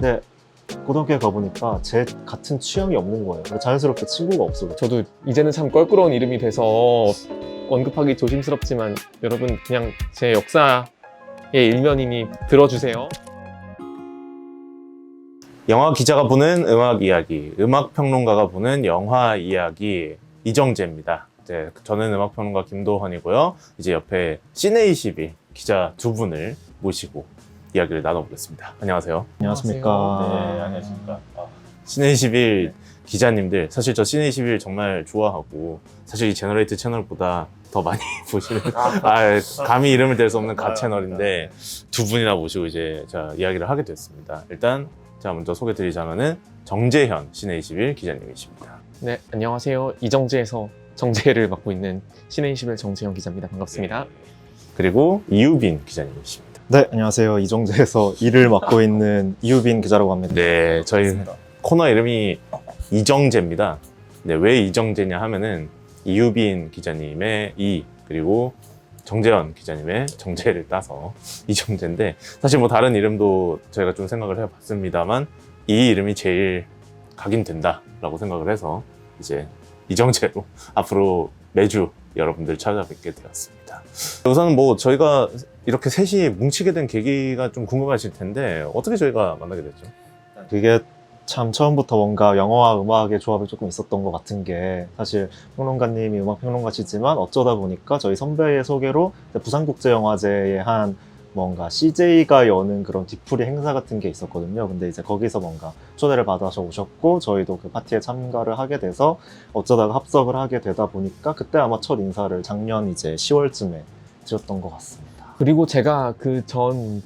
근데 고등학교에 가보니까 제 같은 취향이 없는 거예요. 자연스럽게 친구가 없어요. 저도 이제는 참 껄끄러운 이름이 돼서 언급하기 조심스럽지만 여러분 그냥 제 역사의 일면이니 들어주세요. 영화 기자가 보는 음악 이야기, 음악 평론가가 보는 영화 이야기, 이정재입니다. 이제 저는 음악 평론가 김도헌이고요. 이제 옆에 시네21 기자 두 분을 모시고 이야기를 나눠보겠습니다. 안녕하세요. 안녕하십니까. 네, 안녕하십니까. 시네21 기자님들, 사실 저 시네21 정말 좋아하고, 사실 이 제너레이트 채널보다 더 많이 보시는, 감히 이름을 댈 수 없는 가 채널인데, 두 분이나 모시고 이제 자, 이야기를 하게 됐습니다. 일단, 제가 먼저 소개 드리자면은, 정재현 시네21 기자님이십니다. 네, 안녕하세요. 이정재에서 정재를 맡고 있는 시네21 정재현 기자입니다. 반갑습니다. 네. 그리고 이유빈 기자님이십니다. 네, 안녕하세요. 이정재에서 일을 맡고 있는 이유빈 기자라고 합니다. 네, 저희 반갑습니다. 코너 이름이 이정재입니다. 네, 왜 이정재냐 하면은 이유빈 기자님의 이, 그리고 정재현 기자님의 정재를 따서 이정재인데, 사실 뭐 다른 이름도 저희가 좀 생각을 해봤습니다만 이 이름이 제일 각인된다라고 생각을 해서 이제 이정재로 앞으로 매주 여러분들 찾아뵙게 되었습니다. 우선 뭐 저희가 이렇게 셋이 뭉치게 된 계기가 좀 궁금하실 텐데, 어떻게 저희가 만나게 됐죠? 그게 참 처음부터 뭔가 영화와 음악의 조합이 조금 있었던 것 같은 게, 사실 평론가님이 음악 평론가시지만 어쩌다 보니까 저희 선배의 소개로 부산국제영화제에 한 뭔가 CJ가 여는 그런 뒤풀이 행사 같은 게 있었거든요. 근데 이제 거기서 뭔가 초대를 받아서 오셨고, 저희도 그 파티에 참가를 하게 돼서 어쩌다가 합석을 하게 되다 보니까 그때 아마 첫 인사를 작년 이제 10월쯤에 드렸던 것 같습니다. 그리고 제가 그 전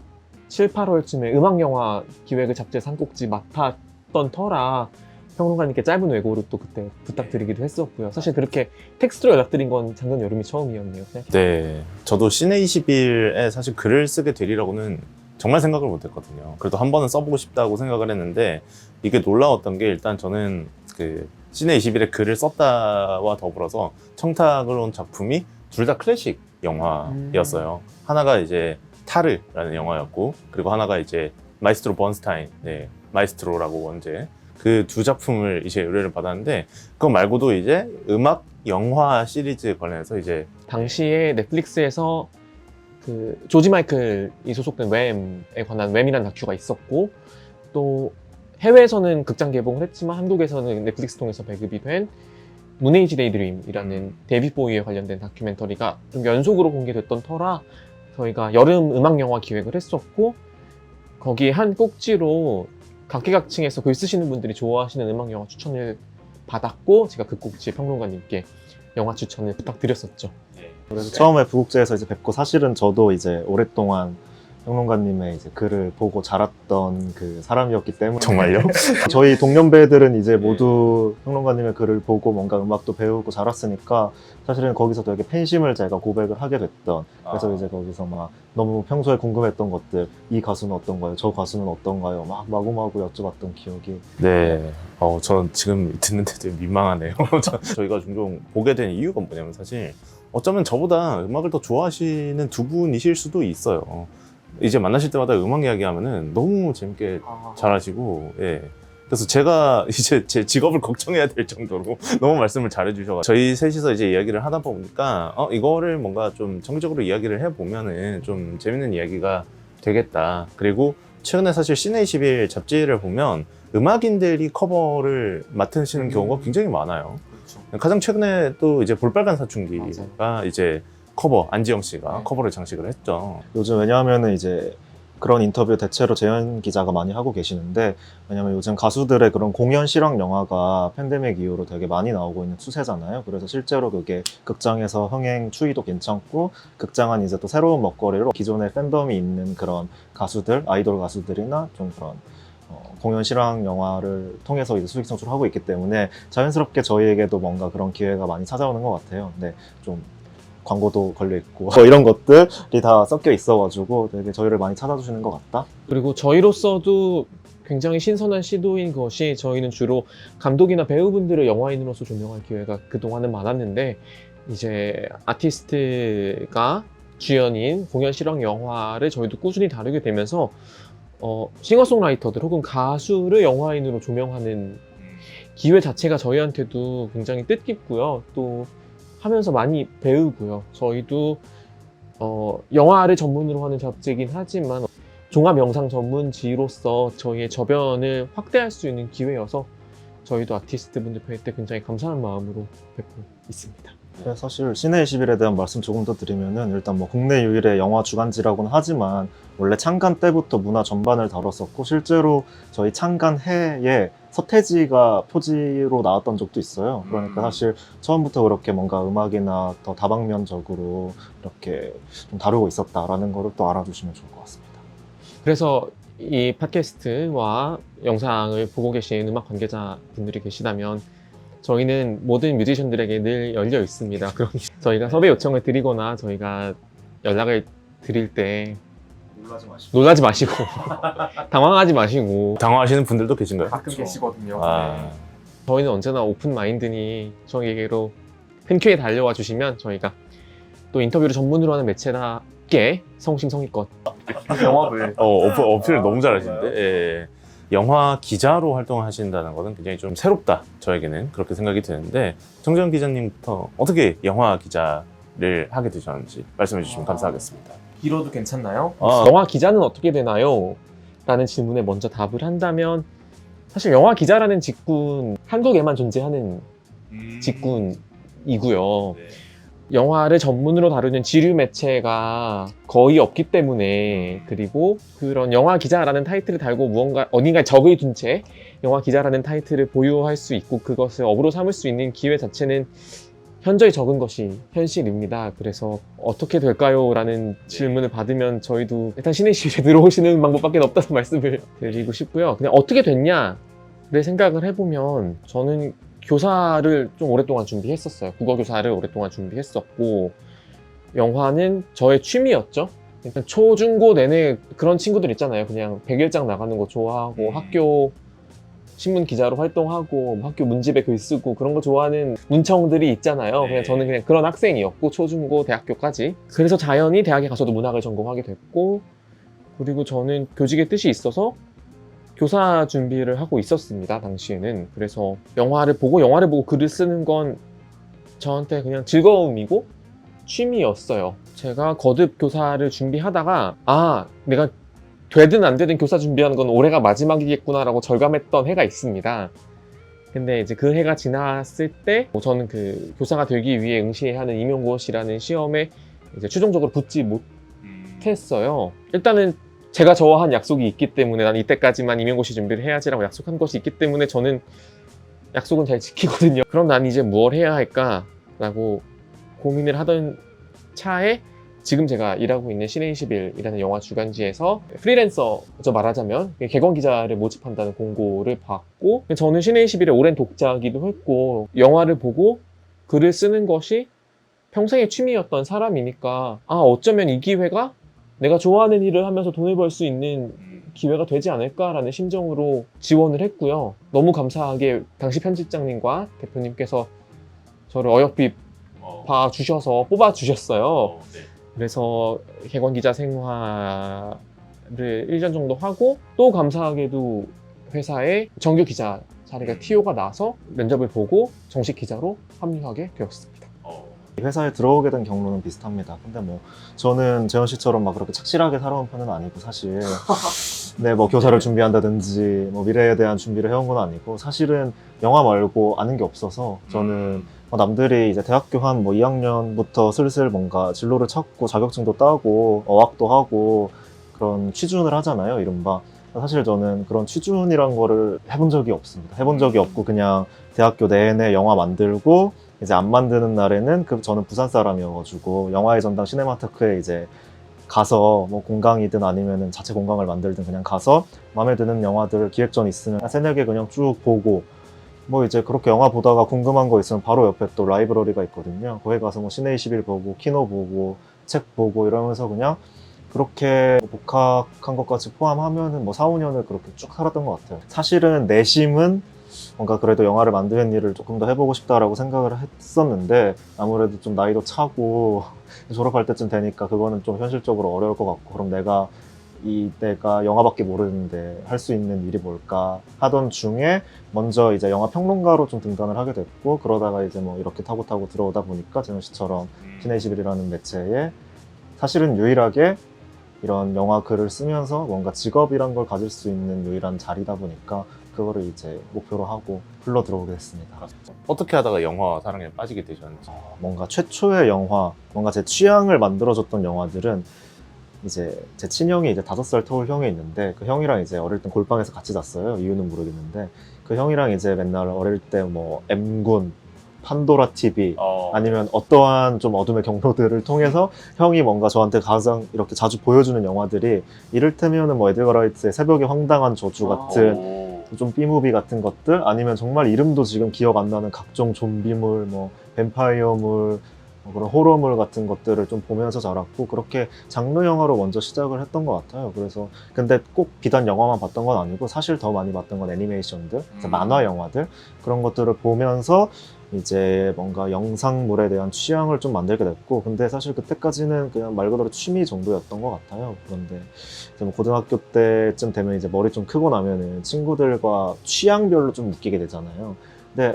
7, 8월쯤에 음악영화 기획을 잡지에 산꼭지 맡았던 터라 평론가님께 짧은 외고를 또 그때 부탁드리기도 했었고요. 사실 그렇게 텍스트로 연락드린 건 작년 여름이 처음이었네요. 네, 저도 시네21에 사실 글을 쓰게 되리라고는 정말 생각을 못했거든요. 그래도 한 번은 써보고 싶다고 생각을 했는데, 이게 놀라웠던 게, 일단 저는 그 시네21에 글을 썼다와 더불어서 청탁을 온 작품이 둘 다 클래식 영화였어요. 하나가 이제 타르라는 영화였고, 그리고 하나가 이제 마이스트로 번스타인, 네, 마이스트로라고 원제, 그 두 작품을 이제 의뢰를 받았는데, 그거 말고도 이제 음악 영화 시리즈 관련해서 이제 당시에 넷플릭스에서 그 조지 마이클이 소속된 웸에 관한 웸이라는 다큐가 있었고, 또 해외에서는 극장 개봉을 했지만 한국에서는 넷플릭스 통해서 배급이 된 문에이지 데이드림이라는 데이빗 보이에 관련된 다큐멘터리가 좀 연속으로 공개됐던 터라 저희가 여름 음악 영화 기획을 했었고, 거기에 한 꼭지로 각계각층에서 글 쓰시는 분들이 좋아하시는 음악 영화 추천을 받았고, 제가 그 꼭지에 평론가님께 영화 추천을 부탁드렸었죠. 그래서 처음에 부국제에서 이제 뵙고, 사실은 저도 이제 오랫동안 평론가님의 이제 글을 보고 자랐던 그 사람이었기 때문에. 정말요? 저희 동년배들은 이제 모두 평론가님의 글을 보고 뭔가 음악도 배우고 자랐으니까, 사실은 거기서 되게 팬심을 제가 고백을 하게 됐던, 그래서 이제 거기서 막 너무 평소에 궁금했던 것들, 이 가수는 어떤가요? 저 가수는 어떤가요? 막 마구마구 여쭤봤던 기억이. 네, 저 지금 듣는데 되게 민망하네요. 저희가 종종 보게 된 이유가 뭐냐면, 사실 어쩌면 저보다 음악을 더 좋아하시는 두 분이실 수도 있어요. 이제 만나실 때마다 음악 이야기 하면은 너무 재밌게 잘하시고, 예. 그래서 제가 이제 제 직업을 걱정해야 될 정도로 너무 말씀을 잘해주셔가지고, 저희 셋이서 이제 이야기를 하다 보니까, 이거를 뭔가 좀 정적으로 이야기를 해보면은 좀 재밌는 이야기가 되겠다. 그리고 최근에 사실 시네21 잡지를 보면 음악인들이 커버를 맡으시는 경우가 굉장히 많아요. 가장 최근에 또 이제 볼빨간 사춘기가 이제 커버, 안지영 씨가 커버를 장식을 했죠. 요즘 왜냐하면은 이제 그런 인터뷰 대체로 재현 기자가 많이 하고 계시는데, 왜냐면 요즘 가수들의 그런 공연 실황 영화가 팬데믹 이후로 되게 많이 나오고 있는 추세잖아요. 그래서 실제로 그게 극장에서 흥행 추이도 괜찮고, 극장은 이제 또 새로운 먹거리로 기존에 팬덤이 있는 그런 가수들, 아이돌 가수들이나 좀 그런 공연 실황 영화를 통해서 이제 수익 창출하고 있기 때문에 자연스럽게 저희에게도 뭔가 그런 기회가 많이 찾아오는 것 같아요. 근데 좀 광고도 걸려있고 이런 것들이 다 섞여 있어가지고 되게 저희를 많이 찾아주시는 것 같다. 그리고 저희로서도 굉장히 신선한 시도인 것이, 저희는 주로 감독이나 배우분들을 영화인으로서 조명할 기회가 그동안은 많았는데, 이제 아티스트가 주연인 공연 실황 영화를 저희도 꾸준히 다루게 되면서 싱어송라이터들 혹은 가수를 영화인으로 조명하는 기회 자체가 저희한테도 굉장히 뜻깊고요. 또 하면서 많이 배우고요. 저희도 영화를 전문으로 하는 잡지이긴 하지만 종합 영상 전문지로서 저희의 저변을 확대할 수 있는 기회여서 저희도 아티스트 분들 뵐 때 굉장히 감사한 마음으로 뵙고 있습니다. 네, 사실 시내 21에 대한 말씀 조금 더 드리면은 일단 뭐 국내 유일의 영화 주간지라고는 하지만 원래 창간 때부터 문화 전반을 다뤘었고 실제로 저희 창간 해에 서태지가 표지로 나왔던 적도 있어요. 그러니까 사실 처음부터 그렇게 뭔가 음악이나 더 다방면적으로 이렇게 좀 다루고 있었다라는 거를 또 알아주시면 좋을 것 같습니다. 그래서 이 팟캐스트와 영상을 보고 계신 음악 관계자분들이 계시다면 저희는 모든 뮤지션들에게 늘 열려 있습니다. 그럼 저희가 섭외 요청을 드리거나 저희가 연락을 드릴 때 놀라지 마시고 당황하지 마시고 당황하시는 분들도 계신가요? 가끔 계시거든요. 아, 저희는 언제나 오픈 마인드니 저희에게로 흔쾌히 달려와 주시면 저희가 또 인터뷰를 전문으로 하는 매체답게 성심성의껏 영업을 어필을 너무 잘하시는데. 예. 영화 기자로 활동하신다는 것은 굉장히 좀 새롭다, 저에게는 그렇게 생각이 드는데, 정재현 기자님부터 어떻게 영화 기자를 하게 되셨는지 말씀해 주시면 감사하겠습니다. 길어도 괜찮나요? 아. 영화 기자는 어떻게 되나요? 라는 질문에 먼저 답을 한다면 사실 영화 기자라는 직군 한국에만 존재하는 직군이고요. 영화를 전문으로 다루는 지류 매체가 거의 없기 때문에, 그리고 그런 영화 기자라는 타이틀을 달고 무언가 어딘가에 적을 둔 채 영화 기자라는 타이틀을 보유할 수 있고 그것을 업으로 삼을 수 있는 기회 자체는 현저히 적은 것이 현실입니다. 그래서 어떻게 될까요? 라는 질문을 받으면 저희도 일단 신의시위에 들어오시는 방법밖에 없다는 말씀을 드리고 싶고요. 그냥 어떻게 됐냐를 생각을 해보면 저는 교사를 좀 오랫동안 준비했었어요. 국어 교사를 오랫동안 준비했었고, 영화는 저의 취미였죠. 일단 초, 중, 고 내내 그런 친구들 있잖아요. 그냥 백일장 나가는 거 좋아하고 학교 신문 기자로 활동하고 뭐 학교 문집에 글 쓰고 그런 거 좋아하는 문청들이 있잖아요. 그냥 저는 그냥 그런 학생이었고, 초, 중, 고, 대학교까지. 그래서 자연히 대학에 가서도 문학을 전공하게 됐고, 그리고 저는 교직의 뜻이 있어서 교사 준비를 하고 있었습니다, 당시에는. 그래서 영화를 보고 글을 쓰는 건 저한테 그냥 즐거움이고 취미였어요. 제가 거듭 교사를 준비하다가 내가 되든 안 되든 교사 준비하는 건 올해가 마지막이겠구나라고 절감했던 해가 있습니다. 근데 이제 그 해가 지났을 때 저는 그 교사가 되기 위해 응시해야 하는 임용고시라는 시험에 이제 최종적으로 붙지 못했어요. 일단은 제가 저와 한 약속이 있기 때문에 난 이때까지만 임용고시 준비를 해야지라고 약속한 것이 있기 때문에 저는 약속은 잘 지키거든요. 그럼 난 이제 무엇을 해야 할까라고 고민을 하던 차에 지금 제가 일하고 있는 시내21이라는 영화 주간지에서 프리랜서죠, 말하자면 객원 기자를 모집한다는 공고를 받고, 저는 시내21의 오랜 독자이기도 했고 영화를 보고 글을 쓰는 것이 평생의 취미였던 사람이니까 어쩌면 이 기회가 내가 좋아하는 일을 하면서 돈을 벌 수 있는 기회가 되지 않을까라는 심정으로 지원을 했고요. 너무 감사하게 당시 편집장님과 대표님께서 저를 어여삐 봐주셔서 뽑아주셨어요. 그래서 객원 기자 생활을 1년 정도 하고, 또 감사하게도 회사에 정규 기자 자리가 TO가 나서 면접을 보고 정식 기자로 합류하게 되었습니다. 회사에 들어오게 된 경로는 비슷합니다. 근데 뭐 저는 재현 씨처럼 막 그렇게 착실하게 살아온 편은 아니고, 사실 네, 뭐 교사를 준비한다든지 뭐 미래에 대한 준비를 해온 건 아니고, 사실은 영화 말고 아는 게 없어서 저는 남들이 이제 대학교 한 뭐 2학년부터 슬슬 뭔가 진로를 찾고 자격증도 따고 어학도 하고 그런 취준을 하잖아요, 이른바. 사실 저는 그런 취준이란 거를 해본 적이 없습니다. 해본 적이 없고 그냥 대학교 내내 영화 만들고, 이제 안 만드는 날에는 저는 부산 사람이어가지고 영화의 전당 시네마테크에 이제 가서 뭐 공강이든 아니면은 자체 공강을 만들든 그냥 가서 마음에 드는 영화들 기획전 있으면 세네 개 그냥 쭉 보고, 뭐 이제 그렇게 영화 보다가 궁금한 거 있으면 바로 옆에 또 라이브러리가 있거든요. 거기 가서 뭐 시내21 보고 키노 보고 책 보고 이러면서 그냥 그렇게 복학한 것까지 포함하면은 뭐 4, 5년을 그렇게 쭉 살았던 것 같아요. 사실은 내심은 뭔가 그래도 영화를 만드는 일을 조금 더 해보고 싶다라고 생각을 했었는데, 아무래도 좀 나이도 차고 졸업할 때쯤 되니까 그거는 좀 현실적으로 어려울 것 같고, 그럼 내가 내가 영화밖에 모르는데 할 수 있는 일이 뭘까 하던 중에 먼저 이제 영화 평론가로 좀 등단을 하게 됐고, 그러다가 이제 뭐 이렇게 타고 들어오다 보니까 재현 씨처럼 시네21이라는 매체에 사실은 유일하게 이런 영화 글을 쓰면서 뭔가 직업이란 걸 가질 수 있는 유일한 자리다 보니까 그거를 이제 목표로 하고 흘러 들어오게 됐습니다. 어떻게 하다가 영화 사랑에 빠지게 되셨는지. 뭔가 최초의 영화, 뭔가 제 취향을 만들어줬던 영화들은 이제 제 친형이 이제 5살 터울 형이 있는데, 그 형이랑 이제 어릴 때 골방에서 같이 잤어요. 이유는 모르겠는데 그 형이랑 이제 맨날 어릴 때 뭐 M군, 판도라 TV 아니면 어떠한 좀 어둠의 경로들을 통해서 형이 뭔가 저한테 가장 이렇게 자주 보여주는 영화들이 이를테면은 뭐 에드거 라이트의 새벽의 황당한 저주 같은 좀 B무비 같은 것들, 아니면 정말 이름도 지금 기억 안 나는 각종 좀비물, 뭐 뱀파이어물, 뭐 그런 호러물 같은 것들을 좀 보면서 자랐고, 그렇게 장르 영화로 먼저 시작을 했던 것 같아요. 그래서 근데 꼭 비단 영화만 봤던 건 아니고 사실 더 많이 봤던 건 애니메이션들, 만화 영화들, 그런 것들을 보면서 이제 뭔가 영상물에 대한 취향을 좀 만들게 됐고, 근데 사실 그때까지는 그냥 말 그대로 취미 정도였던 것 같아요. 그런데 이제 뭐 고등학교 때쯤 되면 이제 머리 좀 크고 나면은 친구들과 취향별로 좀 느끼게 되잖아요. 근데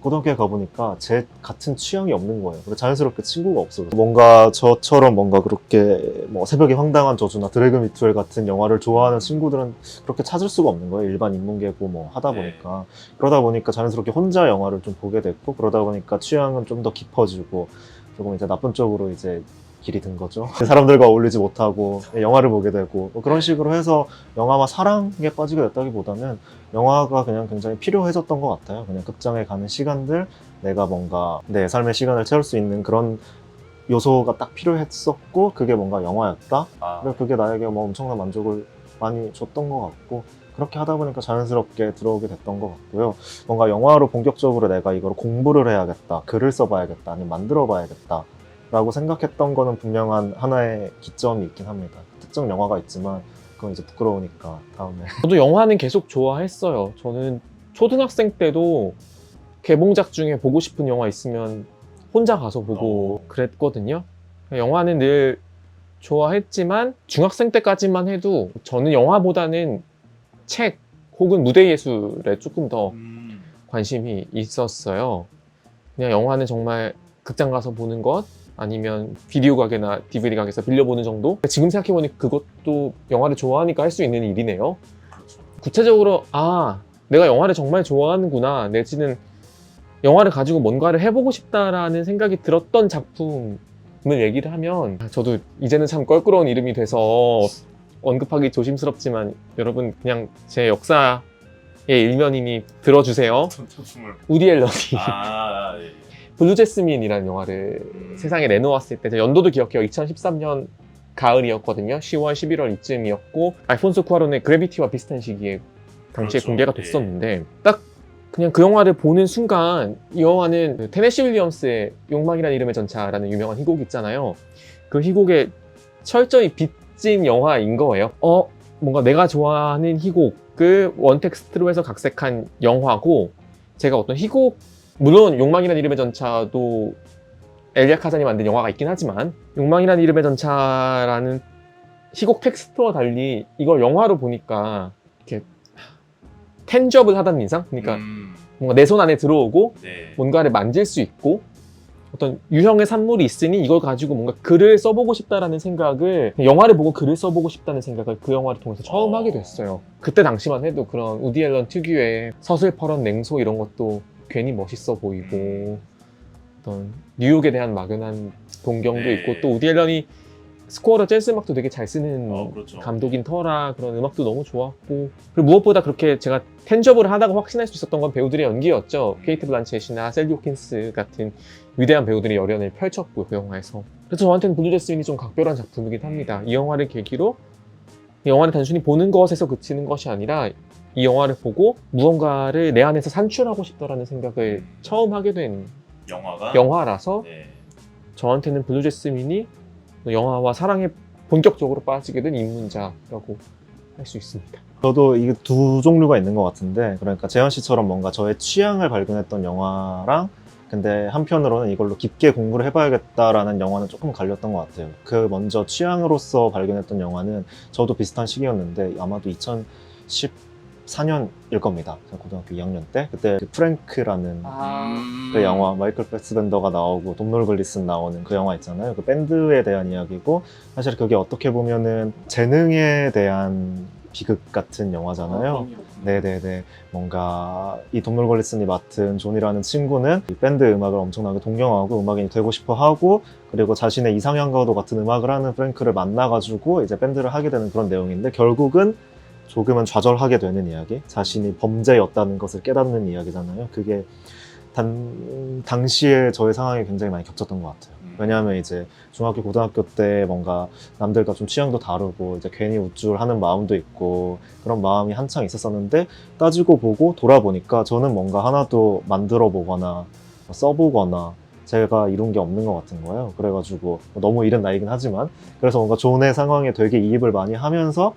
고등학교에 가보니까 제 같은 취향이 없는 거예요. 그래서 자연스럽게 친구가 없어요. 뭔가 저처럼 뭔가 그렇게 뭐 새벽의 황당한 저주나 드래곤 미투엘 같은 영화를 좋아하는 친구들은 그렇게 찾을 수가 없는 거예요. 일반 인문계고 뭐 하다 보니까. 그러다 보니까 자연스럽게 혼자 영화를 좀 보게 됐고, 그러다 보니까 취향은 좀 더 깊어지고, 조금 이제 나쁜 쪽으로 이제 길이 든 거죠. 사람들과 어울리지 못하고 영화를 보게 되고, 뭐 그런 식으로 해서 영화와 사랑에 빠지게 됐다기보다는 영화가 그냥 굉장히 필요해졌던 것 같아요. 그냥 극장에 가는 시간들, 내가 뭔가 내 삶의 시간을 채울 수 있는 그런 요소가 딱 필요했었고, 그게 뭔가 영화였다. 그리고 그게 나에게 뭐 엄청난 만족을 많이 줬던 것 같고, 그렇게 하다 보니까 자연스럽게 들어오게 됐던 것 같고요. 뭔가 영화로 본격적으로 내가 이걸 공부를 해야겠다, 글을 써봐야겠다, 아니면 만들어 봐야겠다 라고 생각했던 거는 분명한 하나의 기점이 있긴 합니다. 특정 영화가 있지만 그건 이제 부끄러우니까 다음에. 저도 영화는 계속 좋아했어요. 저는 초등학생 때도 개봉작 중에 보고 싶은 영화 있으면 혼자 가서 보고 그랬거든요. 영화는 늘 좋아했지만 중학생 때까지만 해도 저는 영화보다는 책 혹은 무대 예술에 조금 더 관심이 있었어요. 그냥 영화는 정말 극장 가서 보는 것, 아니면 비디오 가게나 DVD 가게에서 빌려보는 정도? 지금 생각해보니 그것도 영화를 좋아하니까 할 수 있는 일이네요. 구체적으로 내가 영화를 정말 좋아하는구나, 내지는 영화를 가지고 뭔가를 해보고 싶다라는 생각이 들었던 작품을 얘기를 하면, 저도 이제는 참 껄끄러운 이름이 돼서 언급하기 조심스럽지만 여러분 그냥 제 역사의 일면이니 들어주세요. 우디 앨런이 블루 제스민이라는 영화를 세상에 내놓았을 때, 연도도 기억해요. 2013년 가을이었거든요. 10월, 11월 이쯤이었고, 알폰소 쿠아론의 그래비티와 비슷한 시기에 당시에 공개가 됐었는데, 딱 그냥 그 영화를 보는 순간, 이 영화는 그 테네시 윌리엄스의 욕망이라는 이름의 전차라는 유명한 희곡 있잖아요. 그 희곡에 철저히 빚진 영화인 거예요. 뭔가 내가 좋아하는 희곡을 원텍스트로 해서 각색한 영화고, 제가 어떤 희곡, 물론 욕망이라는 이름의 전차도 엘리아 카잔이 만든 영화가 있긴 하지만, 욕망이라는 이름의 전차라는 희곡 텍스트와 달리 이걸 영화로 보니까 이렇게 텐저블하다는 인상? 그러니까 뭔가 내 손 안에 들어오고 뭔가를 만질 수 있고 어떤 유형의 산물이 있으니 이걸 가지고 뭔가 글을 써보고 싶다라는 생각을, 영화를 보고 글을 써보고 싶다는 생각을 그 영화를 통해서 처음 하게 됐어요. 그때 당시만 해도 그런 우디 앨런 특유의 서슬퍼런 냉소 이런 것도 괜히 멋있어 보이고, 어떤 뉴욕에 대한 막연한 동경도 있고, 또 우디 앨런이 스코어로 재즈 음악도 되게 잘 쓰는 감독인 터라 그런 음악도 너무 좋았고, 그리고 무엇보다 그렇게 제가 텐저블을 하다가 확신할 수 있었던 건 배우들의 연기였죠. 케이트 블란쳇이나 셀리 호킨스 같은 위대한 배우들이 열연을 펼쳤고 그 영화에서. 그래서 저한테는 블루 제스민이 좀 각별한 작품이긴 합니다. 이 영화를 계기로 이 영화를 단순히 보는 것에서 그치는 것이 아니라 이 영화를 보고 무언가를 내 안에서 산출하고 싶다라는 생각을 처음 하게 된 영화라서 저한테는 블루 제스민이 영화와 사랑에 본격적으로 빠지게 된 입문자라고 할 수 있습니다. 저도 이게 두 종류가 있는 것 같은데, 그러니까 재현 씨처럼 뭔가 저의 취향을 발견했던 영화랑 근데 한편으로는 이걸로 깊게 공부를 해봐야겠다라는 영화는 조금 갈렸던 것 같아요. 그 먼저 취향으로서 발견했던 영화는 저도 비슷한 시기였는데 아마도 2014년일 겁니다. 제가 고등학교 2학년 때 그때 그 프랭크라는 그 영화 마이클 패스벤더가 나오고 돔 글리슨 나오는 그 영화 있잖아요. 그 밴드에 대한 이야기고 사실 그게 어떻게 보면은 재능에 대한 비극 같은 영화잖아요. 네네네. 뭔가 이 돔 글리슨이 맡은 존이라는 친구는 이 밴드 음악을 엄청나게 동경하고 음악인이 되고 싶어 하고 그리고 자신의 이상형과도 같은 음악을 하는 프랭크를 만나가지고 이제 밴드를 하게 되는 그런 내용인데 결국은 조금은 좌절하게 되는 이야기, 자신이 범죄였다는 것을 깨닫는 이야기잖아요. 그게 당시에 저의 상황이 굉장히 많이 겹쳤던 것 같아요. 왜냐하면 이제 중학교, 고등학교 때 뭔가 남들과 좀 취향도 다르고 이제 괜히 우쭐하는 마음도 있고 그런 마음이 한창 있었었는데 따지고 보고 돌아보니까 저는 뭔가 하나도 만들어 보거나 써보거나 제가 이룬 게 없는 것 같은 거예요. 그래가지고 너무 이른 나이긴 하지만 그래서 뭔가 존의 상황에 되게 이입을 많이 하면서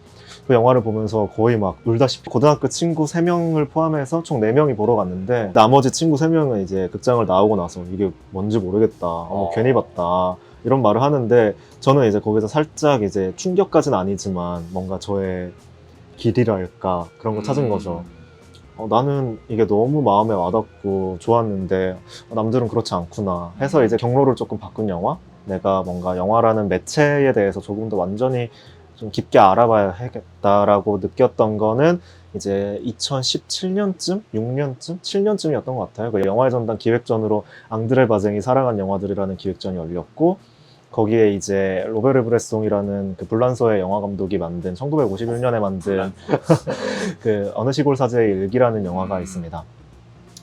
그 영화를 보면서 거의 막 울다시피 고등학교 친구 3명을 포함해서 총 4명이 보러 갔는데 나머지 친구 3명은 이제 극장을 나오고 나서 이게 뭔지 모르겠다. 괜히 봤다. 이런 말을 하는데 저는 이제 거기서 살짝 이제 충격까지는 아니지만 뭔가 저의 길이랄까 그런 거 찾은 거죠. 나는 이게 너무 마음에 와닿고 좋았는데 남들은 그렇지 않구나 해서 이제 경로를 조금 바꾼 영화? 내가 뭔가 영화라는 매체에 대해서 조금 더 완전히 좀 깊게 알아봐야겠다라고 느꼈던 거는 이제 2017년쯤? 6년쯤? 7년쯤이었던 것 같아요. 그 영화의 전당 기획전으로 앙드레 바쟁이 사랑한 영화들이라는 기획전이 열렸고 거기에 이제 로베르 브레송이라는 그 불란서의 영화 감독이 만든 1951년에 만든 그 어느 시골 사제의 일기라는 영화가 있습니다.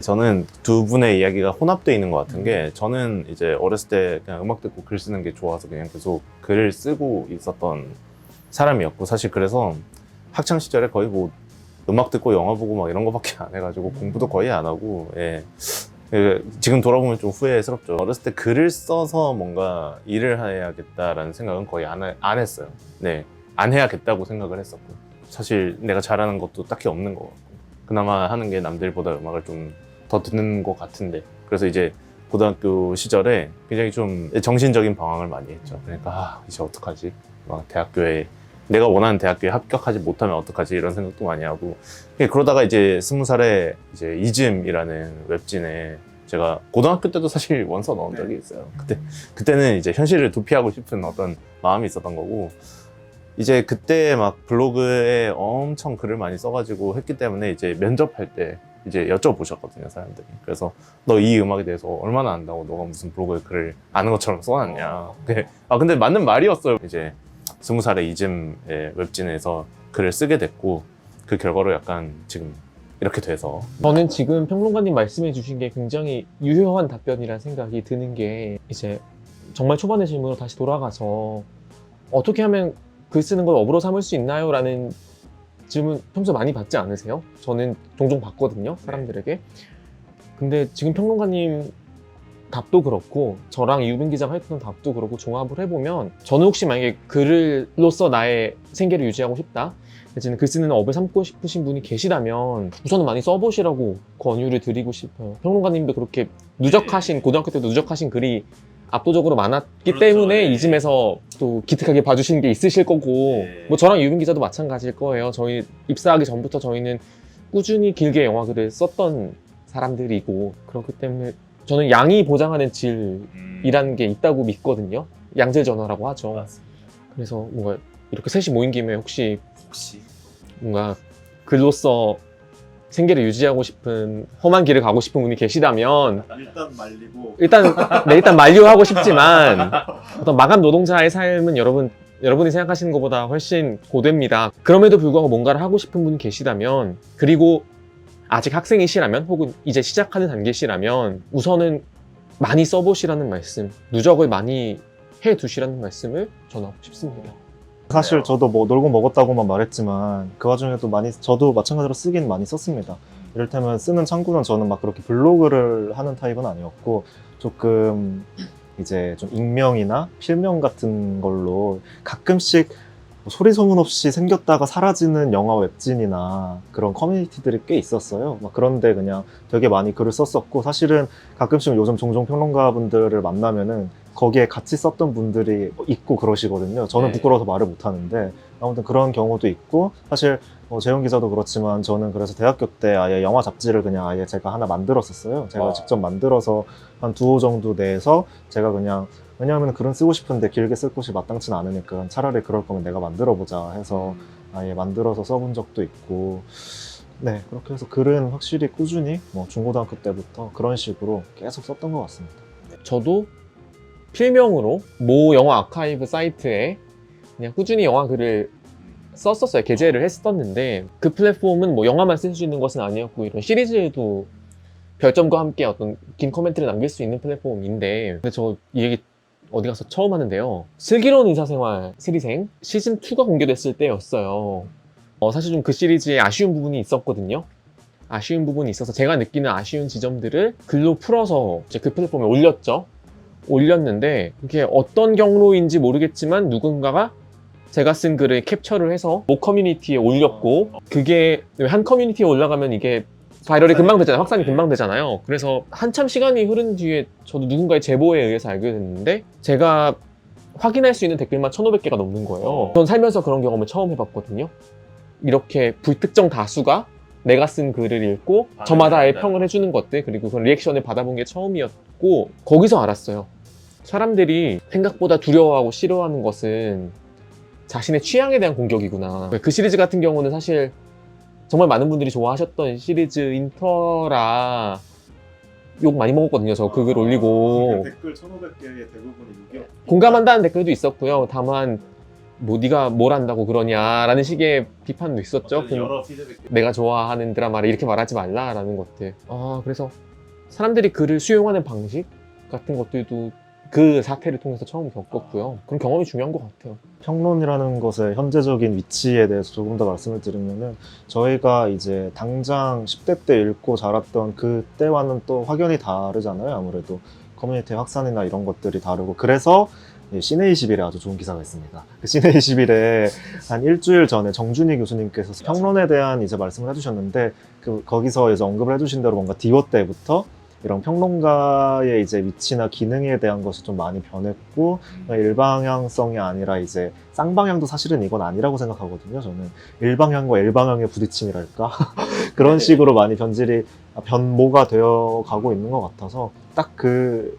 저는 두 분의 이야기가 혼합되어 있는 것 같은 게 저는 이제 어렸을 때 그냥 음악 듣고 글 쓰는 게 좋아서 그냥 계속 글을 쓰고 있었던 사람이었고 사실 그래서 학창 시절에 거의 뭐 음악 듣고 영화 보고 막 이런 거밖에 안 해가지고 공부도 거의 안 하고 지금 돌아보면 좀 후회스럽죠. 어렸을 때 글을 써서 뭔가 일을 해야겠다라는 생각은 거의 안 했어요. 네, 안 해야겠다고 생각을 했었고 사실 내가 잘하는 것도 딱히 없는 것 같고 그나마 하는 게 남들보다 음악을 좀 더 듣는 것 같은데 그래서 이제 고등학교 시절에 굉장히 좀 정신적인 방황을 많이 했죠. 그러니까 이제 어떡하지? 막 대학교에 내가 원하는 대학교에 합격하지 못하면 어떡하지? 이런 생각도 많이 하고 그러다가 이제 20살에 이제 이즘이라는 웹진에 제가 고등학교 때도 사실 원서 넣은 적이 있어요. 그때는 이제 현실을 도피하고 싶은 어떤 마음이 있었던 거고 이제 그때 막 블로그에 엄청 글을 많이 써가지고 했기 때문에 이제 면접할 때 이제 여쭤보셨거든요, 사람들이. 그래서 너 이 음악에 대해서 얼마나 안다고 너가 무슨 블로그에 글을 아는 것처럼 써놨냐. 근데 맞는 말이었어요. 이제 20살에 이즘의 웹진에서 글을 쓰게 됐고 그 결과로 약간 지금 이렇게 돼서 저는 지금 평론가님 말씀해 주신 게 굉장히 유효한 답변이라는 생각이 드는 게 이제 정말 초반의 질문으로 다시 돌아가서 어떻게 하면 글 쓰는 걸 업으로 삼을 수 있나요? 라는 질문 평소 많이 받지 않으세요? 저는 종종 받거든요, 사람들에게. 근데 지금 평론가님 답도 그렇고 저랑 이유빈 기자가 했던 답도 그렇고 종합을 해보면 저는 혹시 만약에 글로써 나의 생계를 유지하고 싶다 내지는 글 쓰는 업을 삼고 싶으신 분이 계시다면 우선은 많이 써보시라고 권유를 드리고 싶어요. 평론가님도 그렇게 누적하신 고등학교 때도 누적하신 글이 압도적으로 많았기 때문에 이즘에서 또 기특하게 봐주시는 게 있으실 거고 뭐 저랑 유빈 기자도 마찬가지일 거예요. 저희 입사하기 전부터 저희는 꾸준히 길게 영화글을 썼던 사람들이고 그렇기 때문에 저는 양이 보장하는 질이라는 게 있다고 믿거든요. 양질 전화라고 하죠. 맞습니다. 그래서 뭔가 이렇게 셋이 모인 김에 혹시 뭔가 글로써 생계를 유지하고 싶은 험한 길을 가고 싶은 분이 계시다면 일단 말리고 일단 만류하고 싶지만 어떤 마감 노동자의 삶은 여러분이 생각하시는 것보다 훨씬 고됩니다. 그럼에도 불구하고 뭔가를 하고 싶은 분이 계시다면 그리고 아직 학생이시라면 혹은 이제 시작하는 단계시라면 우선은 많이 써보시라는 말씀, 누적을 많이 해두시라는 말씀을 전하고 싶습니다. 사실 저도 뭐 놀고 먹었다고만 말했지만 그 와중에도 저도 마찬가지로 쓰긴 많이 썼습니다. 이를테면 쓰는 창구는 저는 막 그렇게 블로그를 하는 타입은 아니었고 조금 이제 좀 익명이나 필명 같은 걸로 가끔씩 소리 소문 없이 생겼다가 사라지는 영화 웹진이나 그런 커뮤니티들이 꽤 있었어요. 막 그런데 그냥 되게 많이 글을 썼었고, 사실은 가끔씩 요즘 종종 평론가분들을 만나면은 거기에 같이 썼던 분들이 있고 그러시거든요. 저는 네. 부끄러워서 말을 못 하는데 아무튼 그런 경우도 있고, 사실 재용 기자도 그렇지만 저는 그래서 대학교 때 아예 영화 잡지를 그냥 아예 제가 하나 만들었었어요. 제가 와. 직접 만들어서 한 2호 정도 내서 제가 그냥, 왜냐하면 글은 쓰고 싶은데 길게 쓸 곳이 마땅치는 않으니까 차라리 그럴 거면 내가 만들어보자 해서 아예 만들어서 써본 적도 있고, 네, 그렇게 해서 글은 확실히 꾸준히 중고등학교 때부터 그런 식으로 계속 썼던 것 같습니다. 저도 필명으로 모 영화 아카이브 사이트에 그냥 꾸준히 영화 글을 썼었어요. 게재를 했었는데 그 플랫폼은 뭐 영화만 쓸 수 있는 것은 아니었고 이런 시리즈도 별점과 함께 어떤 긴 코멘트를 남길 수 있는 플랫폼인데, 근데 저 이 얘기 어디 가서 처음 하는데요. 슬기로운 의사생활 시리생 시즌2가 공개됐을 때였어요. 사실 좀 그 시리즈에 아쉬운 부분이 있었거든요. 아쉬운 부분이 있어서 제가 느끼는 아쉬운 지점들을 글로 풀어서 이제 그 플랫폼에 올렸죠. 올렸는데 그게 어떤 경로인지 모르겠지만 누군가가 제가 쓴 글을 캡처를 해서 모 커뮤니티에 올렸고, 그게 한 커뮤니티에 올라가면 이게 바이럴이 금방 되잖아요. 확산이 금방 되잖아요. 그래서 한참 시간이 흐른 뒤에 저도 누군가의 제보에 의해서 알게 됐는데 제가 확인할 수 있는 댓글만 1,500개가 넘는 거예요. 전 살면서 그런 경험을 처음 해봤거든요. 이렇게 불특정 다수가 내가 쓴 글을 읽고 저마다의 평을 해주는 것들, 그리고 그 리액션을 받아본 게 처음이었고, 거기서 알았어요. 사람들이 생각보다 두려워하고 싫어하는 것은 자신의 취향에 대한 공격이구나. 그 시리즈 같은 경우는 사실 정말 많은 분들이 좋아하셨던 시리즈인 터라 욕 많이 먹었거든요. 저 그 글 올리고. 댓글 1,500개의 대부분이 욕이요. 공감한다는 댓글도 있었고요. 다만 뭐 네가 뭘 한다고 그러냐라는 식의 비판도 있었죠. 내가 좋아하는 드라마를 이렇게 말하지 말라라는 것들. 그래서 사람들이 글을 수용하는 방식 같은 것들도 그 사태를 통해서 처음 겪었고요. 그런 경험이 중요한 것 같아요. 평론이라는 것의 현재적인 위치에 대해서 조금 더 말씀을 드리면은, 저희가 이제 당장 10대 때 읽고 자랐던 그때와는 또 확연히 다르잖아요. 아무래도 커뮤니티 확산이나 이런 것들이 다르고, 그래서 시네21에 아주 좋은 기사가 있습니다. 그 시네21에 한 일주일 전에 정준희 교수님께서 평론에 대한 이제 말씀을 해주셨는데, 거기서 이제 언급을 해주신 대로 뭔가 디오 때부터 이런 평론가의 이제 위치나 기능에 대한 것이 좀 많이 변했고, 일방향성이 아니라 이제 쌍방향도 사실은 이건 아니라고 생각하거든요. 저는 일방향과 일방향의 부딪힘이랄까 그런 식으로 많이 변모가 되어 가고 있는 것 같아서, 딱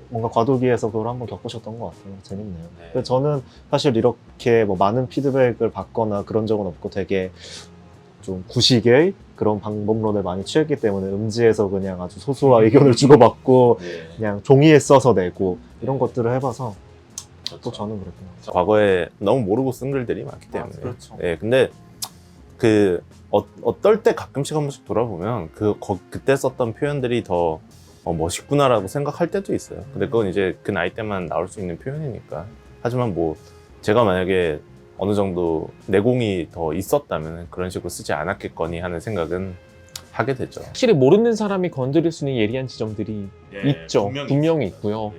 뭔가 과도기에서 그걸 한번 겪으셨던 것 같아요. 재밌네요. 그래서 저는 사실 이렇게 많은 피드백을 받거나 그런 적은 없고, 되게 좀 구식의 그런 방법론을 많이 취했기 때문에 음지에서 그냥 아주 소수와 의견을 주고받고 그냥 종이에 써서 내고 이런 것들을 해봐서 또 저는 그랬던 것 같아요. 과거에 너무 모르고 쓴 글들이 많기 때문에. 그렇죠. 예, 근데 어떨 때 가끔씩 한 번씩 돌아보면 그때 썼던 표현들이 더 멋있구나라고 생각할 때도 있어요. 근데 그건 이제 그 나이 때만 나올 수 있는 표현이니까. 하지만 제가 만약에 어느 정도 내공이 더 있었다면 그런 식으로 쓰지 않았겠거니 하는 생각은 하게 되죠. 확실히 모르는 사람이 건드릴 수 있는 예리한 지점들이 있죠. 분명히 있고요.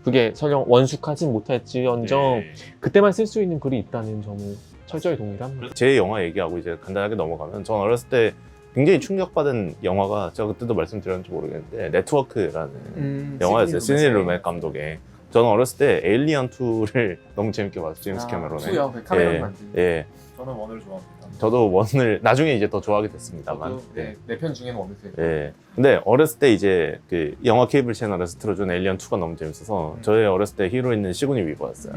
그게 설령 원숙하진 못할지언정 그때만 쓸 수 있는 글이 있다는 점을 철저히 동의를 합니다. 제 영화 얘기하고 이제 간단하게 넘어가면, 전 어렸을 때 굉장히 충격받은 영화가, 제가 그때도 말씀드렸는지 모르겠는데 네트워크라는 영화였어요. 시드니 루멧 감독의. 저는 어렸을 때 에일리언 2를 너무 재밌게 봤어요. 제임스 캐머런의. 카메론 예, 만든. 예. 저는 원을 좋아합니다. 저도 원을 나중에 이제 더 좋아하게 됐습니다만. 내 편 중에는 원을 예. 근데 어렸을 때 이제 그 영화 케이블 채널에서 틀어준 에일리언 2가 너무 재밌어서 저의 어렸을 때 히로인은 시그니 위버였어요.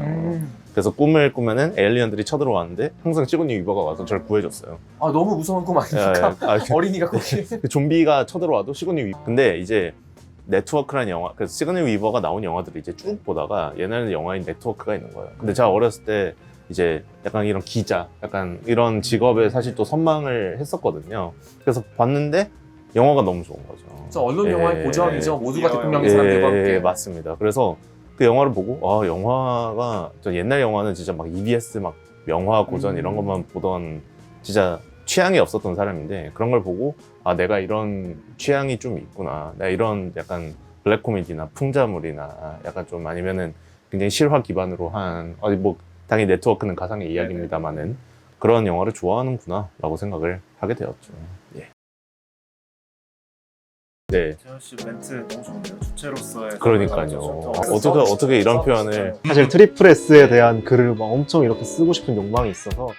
그래서 꿈을 꾸면은 에일리언들이 쳐들어왔는데 항상 시그니 위버가 와서 저를 구해줬어요. 너무 무서운 꿈 아닙니까? 어린이가 거기. 그 좀비가 쳐들어와도 시그니 위버. 근데 이제 네트워크라는 영화, 그래서 시그니 위버가 나온 영화들을 이제 쭉 보다가 얘네는 영화인 네트워크가 있는 거예요. 근데 제가 어렸을 때 이제 약간 이런 기자, 약간 이런 직업에 사실 또 선망을 했었거든요. 그래서 봤는데 영화가 너무 좋은 거죠. 언론 영화의 고전이죠. 모두가 대통령의 예, 사람들과 함께. 맞습니다. 그래서 그 영화를 보고, 영화가, 저 옛날 영화는 진짜 막 EBS 막 명화 고전 이런 것만 보던 진짜 취향이 없었던 사람인데, 그런 걸 보고 내가 이런 취향이 좀 있구나. 내가 이런 약간 블랙 코미디나 풍자물이나 약간 좀 아니면은 굉장히 실화 기반으로 한 당연히 네트워크는 가상의 이야기입니다만은 그런 영화를 좋아하는구나라고 생각을 하게 되었죠. 예. 네, 재현 씨 멘트 너무 좋은데요. 주체로서의 그러니까요. 어떻게 이런 표현을 사실 트리플 S에 대한 글을 막 엄청 이렇게 쓰고 싶은 욕망이 있어서